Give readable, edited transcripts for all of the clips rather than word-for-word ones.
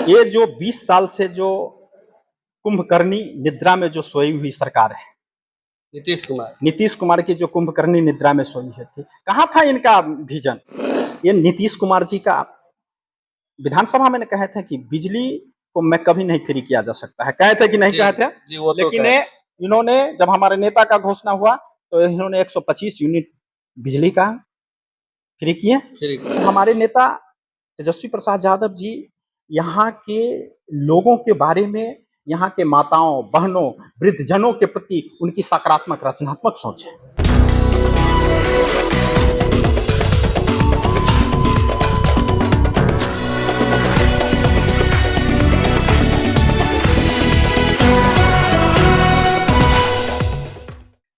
ये जो 20 साल से जो कुंभकर्णी निद्रा में जो सोई हुई सरकार है, नीतीश कुमार की जो कुंभकर्णी निद्रा में सोई है थी, कहाँ था इनका विजन? ये नीतीश कुमार जी का विधानसभा में कहे थे कि बिजली को मैं कभी नहीं फ्री किया जा सकता है, कहे थे कि नहीं कहे थे? लेकिन इन्होंने जब हमारे नेता का घोषणा हुआ तो इन्होंने 125 यूनिट बिजली का फ्री किए। तो हमारे नेता तेजस्वी प्रसाद यादव जी यहाँ के लोगों के बारे में, यहाँ के माताओं, बहनों, वृद्धजनों के प्रति उनकी सकारात्मक रचनात्मक सोच है।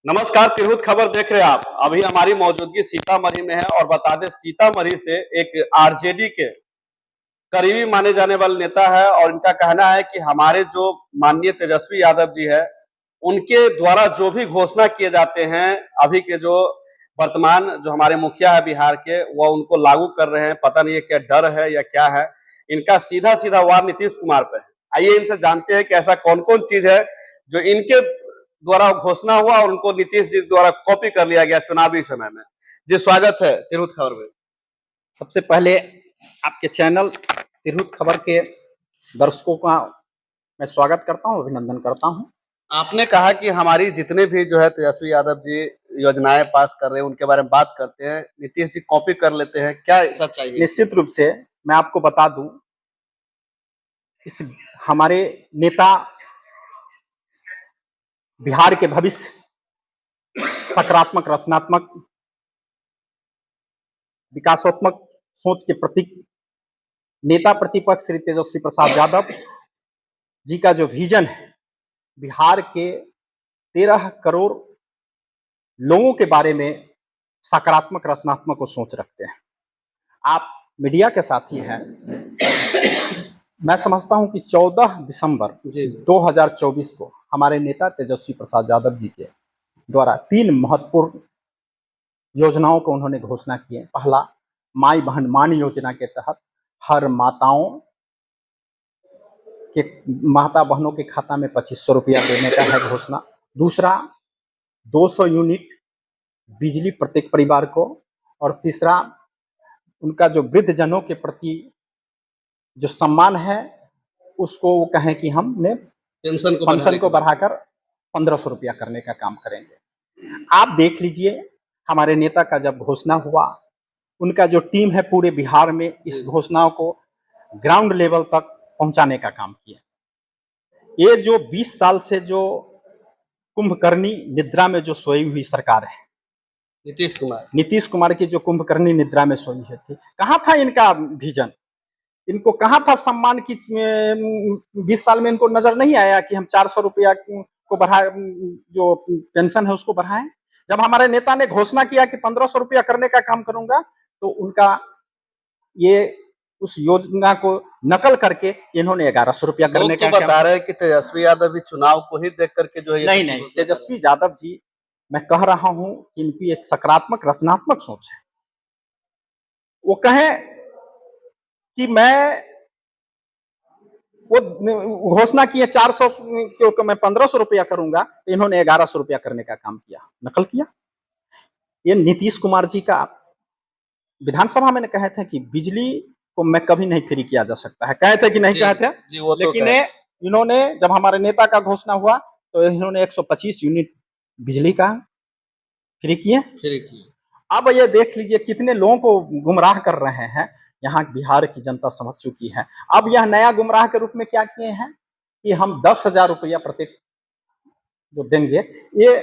नमस्कार, तिरहुत खबर देख रहे हैं आप। अभी हमारी मौजूदगी सीतामढ़ी में है और बता दें सीतामढ़ी से एक आरजेडी के करीबी माने जाने वाले नेता है और इनका कहना है कि हमारे जो माननीय तेजस्वी यादव जी है उनके द्वारा जो भी घोषणा किए जाते हैं, अभी के जो वर्तमान जो हमारे मुखिया है बिहार के, वह उनको लागू कर रहे हैं। पता नहीं है क्या डर है या क्या है। इनका सीधा सीधा वार नीतीश कुमार पे है। आइए इनसे जानते हैं कि ऐसा कौन कौन चीज है जो इनके द्वारा घोषणा हुआ और उनको नीतीश जी द्वारा कॉपी कर लिया गया चुनावी समय में। जी स्वागत है तिरहुत खबर में। सबसे पहले आपके चैनल तिरहुत खबर के दर्शकों का मैं स्वागत करता हूं, अभिनंदन करता हूं। आपने कहा कि हमारी जितने भी जो है तेजस्वी यादव जी योजनाएं पास कर रहे हैं उनके बारे में बात करते हैं, नीतीश जी कॉपी कर लेते हैं, क्या सच्चाई है? निश्चित रूप से मैं आपको बता दूं, इस हमारे नेता बिहार के भविष्य, सकारात्मक, रचनात्मक, विकासात्मक सोच के प्रतीक नेता प्रतिपक्ष श्री तेजस्वी प्रसाद यादव जी का जो विजन है, बिहार के 13 करोड़ लोगों के बारे में सकारात्मक, रचनात्मक को सोच रखते हैं। आप मीडिया के साथी हैं। मैं समझता हूं कि 14 दिसंबर 2024 को हमारे नेता तेजस्वी प्रसाद यादव जी के द्वारा 3 महत्वपूर्ण योजनाओं को उन्होंने घोषणा की है। पहला, माई बहन मान योजना के तहत हर माता बहनों के खाता में 2500 रुपया देने का है घोषणा। दूसरा, 200 यूनिट बिजली प्रत्येक परिवार को। और तीसरा, उनका जो वृद्धजनों के प्रति जो सम्मान है उसको वो कहें कि हमने पेंशन को बढ़ाकर 1500 रुपया करने का काम करेंगे। आप देख लीजिए, हमारे नेता का जब घोषणा हुआ, उनका जो टीम है पूरे बिहार में इस घोषणाओं को ग्राउंड लेवल तक पहुंचाने का काम किया। ये जो 20 साल से जो कुंभकर्णी निद्रा में जो सोई हुई सरकार है, नीतीश कुमार की जो कुंभकर्णी निद्रा में सोई है थी, कहाँ था इनका विजन? इनको कहाँ था सम्मान की? 20 साल में इनको नजर नहीं आया कि हम 400 रुपया को बढ़ाए, जो पेंशन है उसको बढ़ाएं। जब हमारे नेता ने घोषणा किया कि 1500 रुपया करने का काम करूंगा, तो उनका ये उस योजना को नकल करके इन्होंने 1100 रुपया करने का बता रहे हैं कि तेजस्वी यादव भी चुनाव को ही देख करके जो है नहीं, तेजस्वी यादव जी, मैं कह रहा हूं कि इनकी एक सकारात्मक, रचनात्मक सोच है। वो कहें कि वो घोषणा किए 400 को मैं 1500 रुपया करूंगा, तो इन्होंने 1100 रुपया करने का काम किया, नकल किया। ये नीतीश कुमार जी का विधानसभा में कहे थे कि बिजली को मैं कभी नहीं फ्री किया जा सकता है, कहे थे कि नहीं कहे थे? लेकिन इन्होंने जब हमारे नेता का घोषणा हुआ तो इन्होंने 125 यूनिट बिजली का फ्री किए। अब ये देख लीजिए कितने लोगों को गुमराह कर रहे हैं, यहाँ बिहार की जनता समझ चुकी है। अब यह नया गुमराह के रूप में क्या किए हैं कि हम 10,000 रुपया प्रत्येक जो देंगे। ये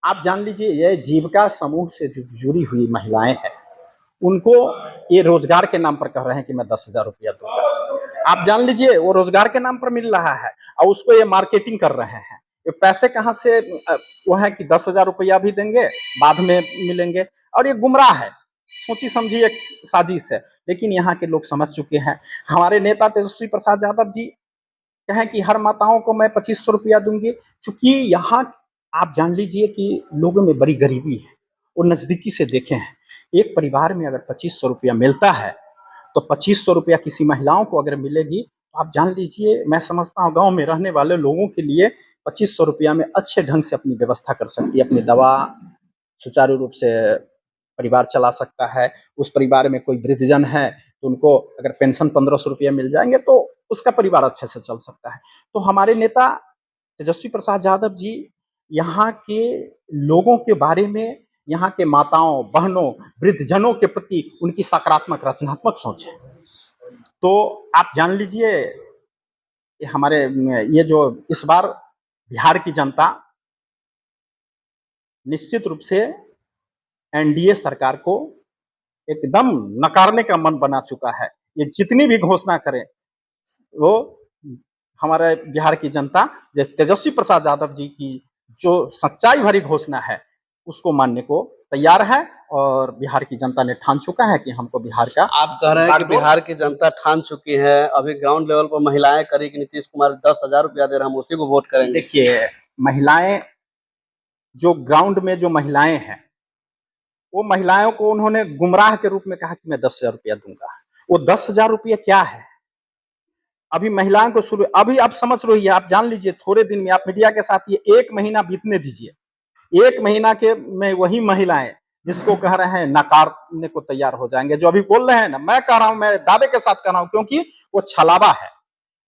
आप जान लीजिए, ये जीविका समूह से जो जुड़ी हुई महिलाएं हैं, उनको ये रोजगार के नाम पर कह रहे हैं कि मैं 10,000 रुपया दूंगा। आप जान लीजिए वो रोजगार के नाम पर मिल रहा है और उसको ये मार्केटिंग कर रहे हैं। ये पैसे कहाँ से? वो है कि 10,000 रुपया भी देंगे, बाद में मिलेंगे, और ये गुमराह है, सोची समझी एक साजिश है। लेकिन यहाँ के लोग समझ चुके हैं। हमारे नेता तेजस्वी प्रसाद यादव जी कहें कि हर माताओं को मैं 2500 रुपया दूंगी, क्योंकि यहाँ आप जान लीजिए कि लोगों में बड़ी गरीबी है। वो नजदीकी से देखे हैं, एक परिवार में अगर 2500 रुपया मिलता है तो 2500 रुपया किसी महिलाओं को अगर मिलेगी, आप जान लीजिए, मैं समझता हूँ गांव में रहने वाले लोगों के लिए 2500 रुपया में अच्छे ढंग से अपनी व्यवस्था कर सकती है, अपनी दवा सुचारू रूप से परिवार चला सकता है। उस परिवार में कोई वृद्धजन है तो उनको अगर पेंशन 1500 रुपया मिल जाएंगे तो उसका परिवार अच्छे से चल सकता है। तो हमारे नेता तेजस्वी प्रसाद यादव जी यहाँ के लोगों के बारे में, यहाँ के माताओं बहनों वृद्धजनों के प्रति उनकी सकारात्मक रचनात्मक सोच है। तो आप जान लीजिए, हमारे ये जो इस बार बिहार की जनता निश्चित रूप से एनडीए सरकार को एकदम नकारने का मन बना चुका है। ये जितनी भी घोषणा करें वो हमारे बिहार की जनता तेजस्वी प्रसाद यादव जी की जो सच्चाई भरी घोषणा है उसको मानने को तैयार है, और बिहार की जनता ने ठान चुका है कि हमको बिहार का। आप कह रहे हैं कि बिहार की जनता ठान चुकी है, अभी ग्राउंड लेवल पर महिलाएं करी कि नीतीश कुमार 10,000 रुपया दे रहे हैं, हम उसी को वोट करेंगे। देखिए, महिलाएं जो ग्राउंड में जो महिलाएं हैं वो महिलाओं को उन्होंने गुमराह के रूप में कहा कि मैं 10,000 रुपया दूंगा। वो 10,000 रुपया क्या है? अभी महिलाओं को शुरू, अभी आप समझ रही है, आप जान लीजिए थोड़े दिन में आप मीडिया के साथ ये 1 महीना बीतने दीजिए, 1 महीना के में वही महिलाएं जिसको कह रहे हैं नकारने को तैयार हो जाएंगे। जो अभी बोल रहे हैं ना, मैं कह रहा हूं, मैं दावे के साथ कह रहा हूं, क्योंकि वो छलावा है।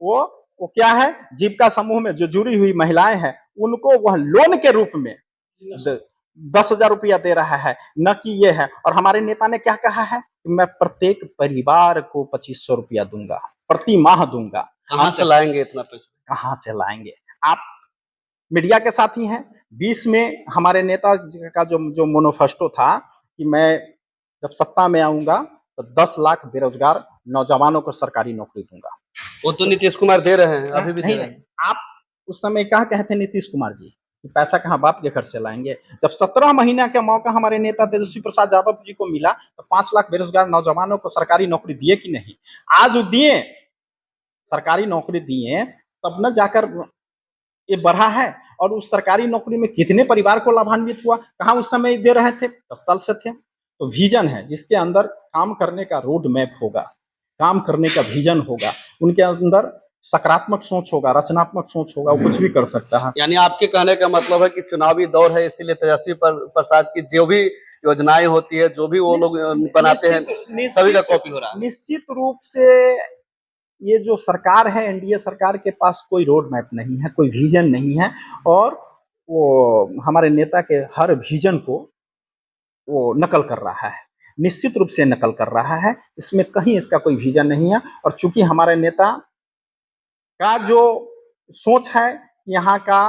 वो क्या है, जीविका समूह में जो जुड़ी हुई महिलाएं हैं उनको वह लोन के रूप में 10,000 रुपया दे रहा है, न कि ये है। और हमारे नेता ने क्या कहा है कि मैं प्रत्येक परिवार को 2500 रुपया दूंगा, प्रति माह दूंगा। कहां से लाएंगे इतना पैसा? कहां से लाएंगे? आप मीडिया के साथ ही हैं। 20 में हमारे नेता का जो मैनिफेस्टो था कि मैं जब सत्ता में आऊंगा तो 10 लाख बेरोजगार नौजवानों को सरकारी नौकरी दूंगा। वो तो नीतीश कुमार दे रहे हैं, अभी भी दे रहे हैं। आप उस समय क्या कहते हैं नीतीश कुमार जी कि पैसा कहाँ बाप के घर से लाएंगे? जब 17 महीना का मौका हमारे नेता तेजस्वी प्रसाद यादव जी को मिला तो 5 लाख बेरोजगार नौजवानों को सरकारी नौकरी दिए कि नहीं? आज दिए, सरकारी नौकरी दिए, तब न जाकर ये बढ़ा है। और उस सरकारी नौकरी में कितने परिवार को लाभान्वित हुआ? कहाँ उस समय दे रहे थे? 10 साल से थे। तो विजन है जिसके अंदर काम करने का रोड मैप होगा, काम करने का विजन होगा, उनके अंदर सकारात्मक सोच होगा, रचनात्मक सोच होगा, वो कुछ भी कर सकता है। यानी आपके कहने का मतलब है कि चुनावी दौर है, इसीलिए तेजस्वी प्रसाद की जो भी योजनाएं होती है, जो भी वो लोग बनाते हैं, सभी का कॉपी हो रहा है। निश्चित रूप से ये जो सरकार है, एनडीए सरकार के पास कोई रोड मैप नहीं है, कोई विजन नहीं है, और वो हमारे नेता के हर विजन को वो नकल कर रहा है, निश्चित रूप से नकल कर रहा है। इसमें कहीं इसका कोई विजन नहीं है। और चूंकि हमारे नेता का जो सोच है, यहाँ का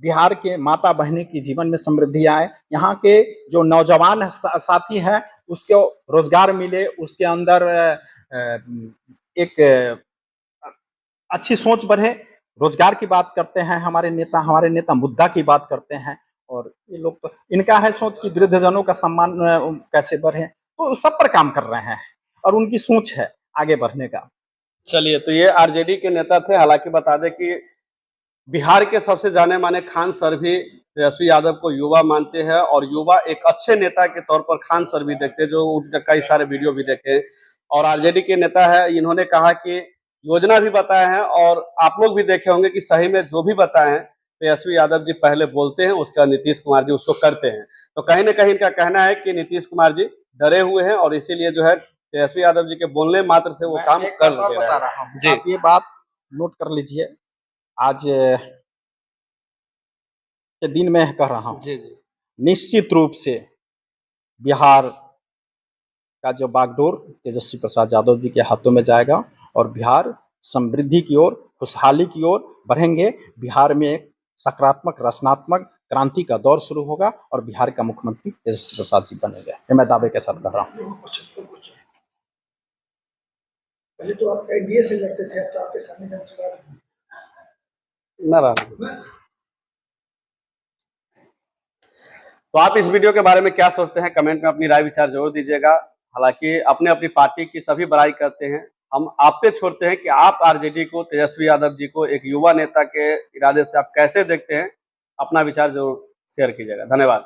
बिहार के माता बहने की जीवन में समृद्धि आए, यहाँ के जो नौजवान साथी हैं उसको रोजगार मिले, उसके अंदर एक अच्छी सोच बढ़े। रोजगार की बात करते हैं हमारे नेता मुद्दा की बात करते हैं। और ये लोग तो इनका है सोच कि वृद्धजनों का सम्मान कैसे बढ़े, तो सब पर काम कर रहे हैं और उनकी सोच है आगे बढ़ने का। चलिए, तो ये आरजेडी के नेता थे। हालांकि बता दें कि बिहार के सबसे जाने माने खान सर भी तेजस्वी यादव को युवा मानते हैं, और युवा एक अच्छे नेता के तौर पर खान सर भी देखते हैं, जो उनके कई सारे वीडियो भी देखे। और आरजेडी के नेता है, इन्होंने कहा कि योजना भी बताए हैं, और आप लोग भी देखे होंगे कि सही में जो भी बताए हैं तेजस्वी यादव जी पहले बोलते हैं, उसका नीतीश कुमार जी उसको करते हैं। तो कहीं ना कहीं इनका कहना है कि नीतीश कुमार जी डरे हुए हैं, और इसीलिए जो है तेजस्वी यादव जी के बोलने मात्र से वो काम कर बता रहा हूँ जी। आप ये बात नोट कर लीजिए, आज के दिन में कह रहा हूँ, जी जी, निश्चित रूप से बिहार का जो बागडोर तेजस्वी प्रसाद यादव जी के हाथों में जाएगा, और बिहार समृद्धि की ओर, खुशहाली की ओर बढ़ेंगे। बिहार में एक सकारात्मक रचनात्मक क्रांति का दौर शुरू होगा, और बिहार का मुख्यमंत्री तेजस्वी प्रसाद जी बनेंगे, ये मैं दावे के साथ कह रहा हूँ। पहले तो आप एनडीए से लड़ते थे, अब तो आपके सामने जन सुधार तो आप इस वीडियो के बारे में क्या सोचते हैं, कमेंट में अपनी राय विचार जरूर दीजिएगा। हालांकि अपने अपनी पार्टी की सभी बड़ाई करते हैं, हम आप पे छोड़ते हैं कि आप आरजेडी को, तेजस्वी यादव जी को एक युवा नेता के इरादे से आप कैसे देखते हैं। अपना विचार जरूर शेयर कीजिएगा। धन्यवाद।